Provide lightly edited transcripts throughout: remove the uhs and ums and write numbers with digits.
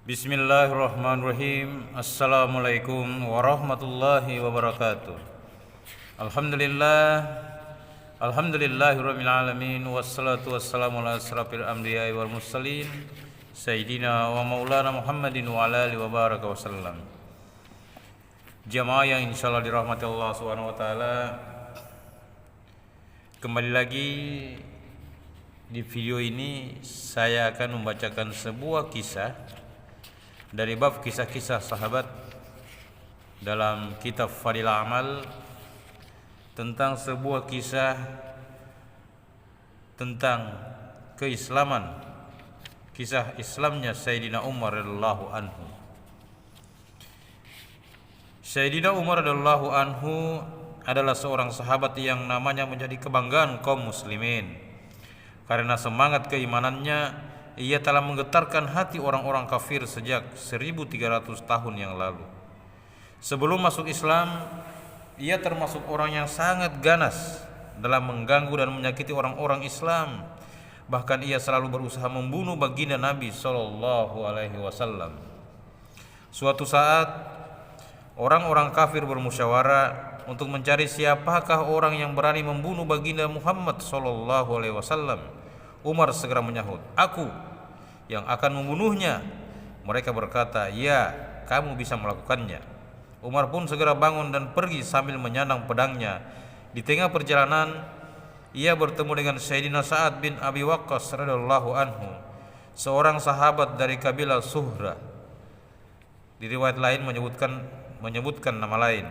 Bismillahirrahmanirrahim. Assalamualaikum warahmatullahi wabarakatuh. Alhamdulillah. Alhamdulillahirabbil alamin wassalatu wassalamu ala asrofil anbiya'i wal mursalin sayyidina wa maulana Muhammadin wa ala alihi wa baraka wasallam. Jamaah yang insyaallah dirahmati Allah Subhanahu wa taala, kembali lagi di video ini saya akan membacakan sebuah kisah dari bab kisah-kisah sahabat dalam kitab Fadilah Amal, tentang sebuah kisah tentang keislaman, kisah Islamnya Sayyidina Umar radhiyallahu anhu. Sayyidina Umar radhiyallahu anhu adalah seorang sahabat yang namanya menjadi kebanggaan kaum muslimin. Karena semangat keimanannya, ia telah menggetarkan hati orang-orang kafir sejak 1300 tahun yang lalu. Sebelum masuk Islam, ia termasuk orang yang sangat ganas dalam mengganggu dan menyakiti orang-orang Islam. Bahkan ia selalu berusaha membunuh baginda Nabi SAW. Suatu saat, orang-orang kafir bermusyawarah untuk mencari siapakah orang yang berani membunuh baginda Muhammad SAW. Umar segera menyahut, "Aku yang akan membunuhnya." Mereka berkata, "Ya, kamu bisa melakukannya." Umar pun segera bangun dan pergi sambil menyandang pedangnya. Di tengah perjalanan, ia bertemu dengan Sayyidina Sa'ad bin Abi Waqqas radhiyallahu anhu, seorang sahabat dari kabilah Suhra. Di riwayat lain menyebutkan nama lain.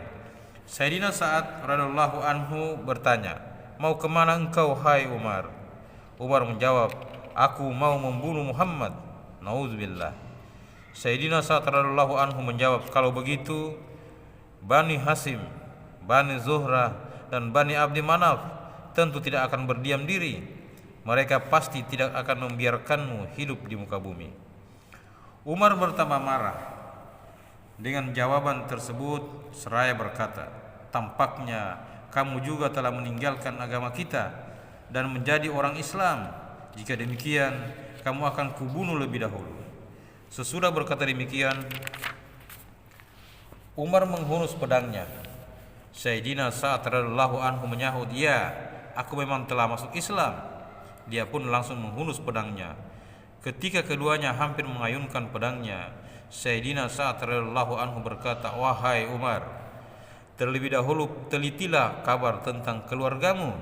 Sayyidina Sa'ad radhiyallahu anhu bertanya, "Mau kemana engkau, hai Umar?" Umar menjawab, "Aku mau membunuh Muhammad." Nauzubillah. Sayyidina Sa'ad radhiyallahu anhu menjawab, "Kalau begitu, Bani Hasim, Bani Zuhrah, dan Bani Abdi Manaf tentu tidak akan berdiam diri. Mereka pasti tidak akan membiarkanmu hidup di muka bumi." Umar bertambah marah dengan jawaban tersebut seraya berkata, "Tampaknya kamu juga telah meninggalkan agama kita dan menjadi orang Islam. Jika demikian, kamu akan kubunuh lebih dahulu." Sesudah berkata demikian, Umar menghunus pedangnya. Sayyidina Sa'ad radhiyallahu anhu menyahut, "Ya, aku memang telah masuk Islam." Dia pun langsung menghunus pedangnya. Ketika keduanya hampir mengayunkan pedangnya, Sayyidina Sa'ad radhiyallahu anhu berkata, "Wahai Umar, terlebih dahulu telitilah kabar tentang keluargamu.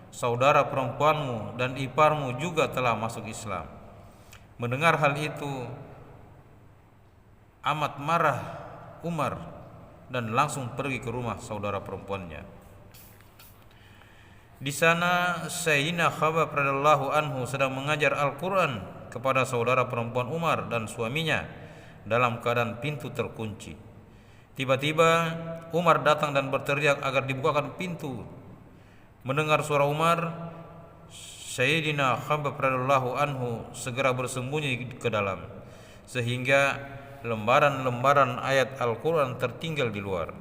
Saudara perempuanmu dan iparmu juga telah masuk Islam." Mendengar hal itu, amat marah Umar dan langsung pergi ke rumah saudara perempuannya. Di sana Sayyidina Khabbab radhiyallahu anhu sedang mengajar Al-Quran kepada saudara perempuan Umar dan suaminya dalam keadaan pintu terkunci. Tiba-tiba Umar datang dan berteriak agar dibukakan pintu. Mendengar suara Umar, Sayyidina Khabbab radhiyallahu anhu segera bersembunyi ke dalam, sehingga lembaran-lembaran ayat Al-Quran tertinggal di luar.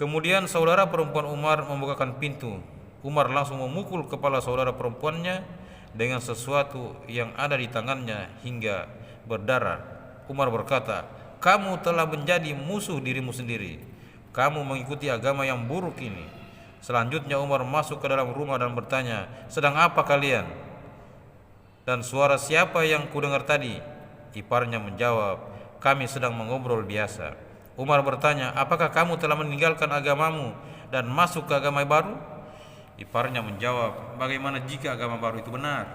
Kemudian saudara perempuan Umar membukakan pintu. Umar langsung memukul kepala saudara perempuannya dengan sesuatu yang ada di tangannya hingga berdarah. Umar berkata, "Kamu telah menjadi musuh dirimu sendiri. Kamu mengikuti agama yang buruk ini." Selanjutnya Umar masuk ke dalam rumah dan bertanya, "Sedang apa kalian? Dan suara siapa yang kudengar tadi?" Iparnya menjawab, "Kami sedang mengobrol biasa." Umar bertanya, "Apakah kamu telah meninggalkan agamamu dan masuk ke agama baru?" Iparnya menjawab, "Bagaimana jika agama baru itu benar?"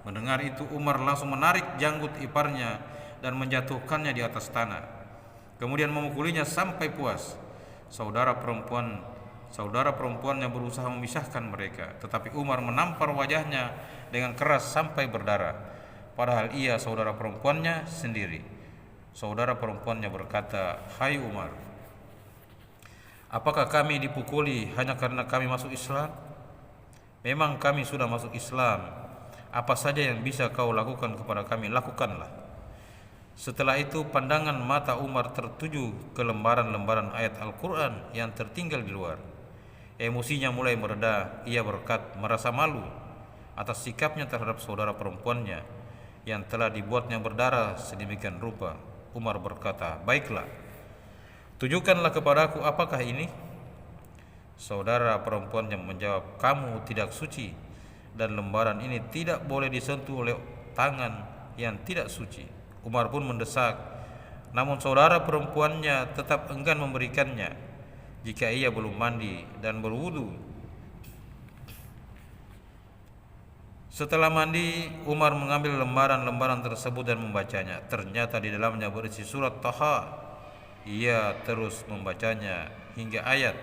Mendengar itu Umar langsung menarik janggut iparnya dan menjatuhkannya di atas tanah. Kemudian memukulinya sampai puas. Saudara perempuannya berusaha memisahkan mereka, tetapi Umar menampar wajahnya dengan keras sampai berdarah. Padahal ia saudara perempuannya sendiri. Saudara perempuannya berkata, "Hai Umar, apakah kami dipukuli hanya karena kami masuk Islam? Memang kami sudah masuk Islam. Apa saja yang bisa kau lakukan kepada kami, lakukanlah." Setelah itu pandangan mata Umar tertuju ke lembaran-lembaran ayat Al-Quran yang tertinggal di luar. Emosinya mulai mereda. Ia merasa malu atas sikapnya terhadap saudara perempuannya. yang telah dibuatnya berdarah sedemikian rupa. Umar berkata, baiklah, tunjukkanlah kepadaku apakah ini. Saudara perempuannya menjawab, kamu tidak suci dan lembaran ini tidak boleh disentuh oleh tangan yang tidak suci. Umar pun mendesak, namun saudara perempuannya tetap enggan memberikannya jika ia belum mandi dan berwudu. Setelah mandi, Umar mengambil lembaran-lembaran tersebut dan membacanya. Ternyata di dalamnya berisi surat Taha. Ia terus membacanya hingga ayat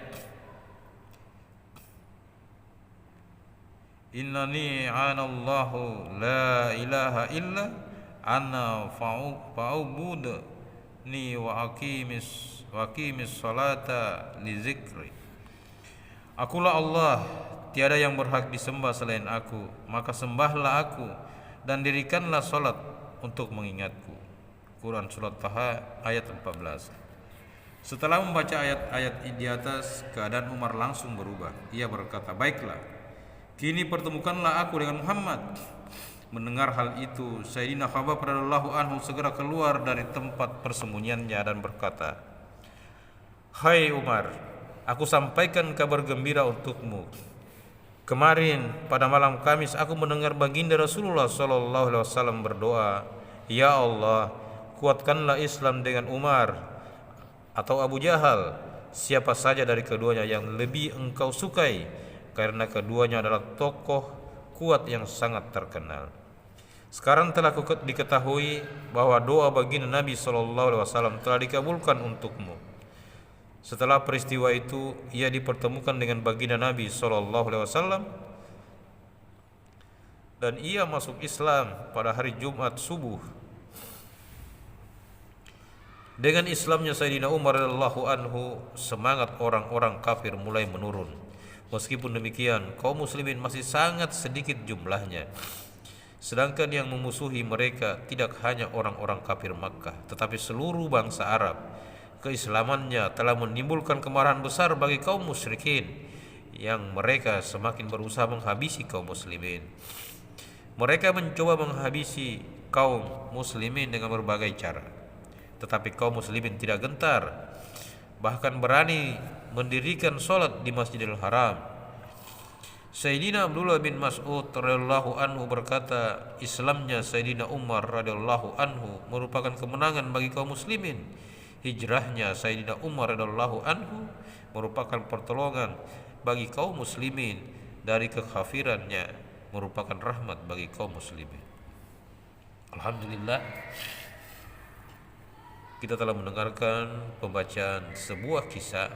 Innani anallahu la ilaha illa ana fa'ubudni wa aqimis salata li zikri. Akulah Allah, tiada yang berhak disembah selain aku, maka sembahlah aku dan dirikanlah salat untuk mengingatku. Quran Surat Taha ayat 14. Setelah membaca ayat-ayat di atas, keadaan Umar langsung berubah. Ia berkata, baiklah, kini pertemukanlah aku dengan Muhammad. Mendengar hal itu, Sayyidina Khabbab radhiyallahu anhu segera keluar dari tempat persembunyiannya dan berkata, hai Umar, aku sampaikan kabar gembira untukmu. Kemarin pada malam Kamis aku mendengar baginda Rasulullah SAW berdoa, ya Allah, kuatkanlah Islam dengan Umar atau Abu Jahal, siapa saja dari keduanya yang lebih engkau sukai, karena keduanya adalah tokoh kuat yang sangat terkenal. Sekarang telah diketahui bahwa doa baginda Nabi SAW telah dikabulkan untukmu. Setelah peristiwa itu, ia dipertemukan dengan baginda Nabi SAW dan ia masuk Islam pada hari Jumat subuh. Dengan Islamnya Sayyidina Umar radhiyallahu anhu, semangat orang-orang kafir mulai menurun. Meskipun demikian, kaum muslimin masih sangat sedikit jumlahnya. Sedangkan yang memusuhi mereka tidak hanya orang-orang kafir Makkah, tetapi seluruh bangsa Arab. Keislamannya telah menimbulkan kemarahan besar bagi kaum musyrikin, yang mereka semakin berusaha menghabisi kaum muslimin. Mereka mencoba menghabisi kaum muslimin dengan berbagai cara, tetapi kaum muslimin tidak gentar, bahkan berani mendirikan sholat di Masjidil Haram. Sayyidina Abdullah bin Mas'ud radhiyallahu anhu berkata, Islamnya Sayyidina Umar radhiyallahu anhu merupakan kemenangan bagi kaum muslimin. Hijrahnya Sayyidina Umar radhiyallahu anhu merupakan pertolongan bagi kaum muslimin dari kekafirannya, merupakan rahmat bagi kaum muslimin. Alhamdulillah, kita telah mendengarkan pembacaan sebuah kisah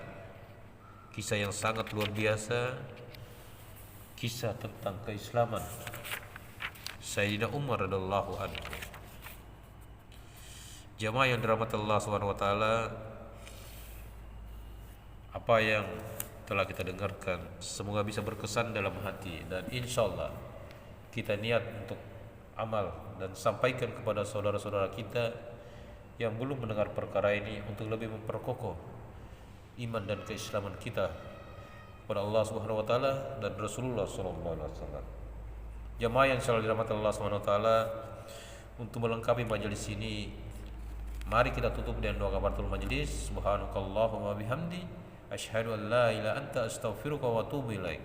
yang sangat luar biasa, kisah tentang keislaman Sayyidina Umar radhiyallahu anhu. Jamaah yang dirahmati Allah Subhanahu wa taala, apa yang telah kita dengarkan semoga bisa berkesan dalam hati, dan insyaallah kita niat untuk amal dan sampaikan kepada saudara-saudara kita yang belum mendengar perkara ini untuk lebih memperkokoh iman dan keislaman kita kepada Allah Subhanahu wa taala dan Rasulullah sallallahu alaihi wasallam. Jamaah yang selalu dirahmati Allah Subhanahu wa taala, untuk melengkapi majelis ini, mari kita tutup dengan doa kafaratul majelis. Subhanakallahumma bihamdi asyhadu an la ilaha illa anta astaghfiruka wa atubu ilaik.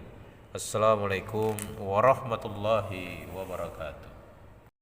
Assalamualaikum warahmatullahi wabarakatuh.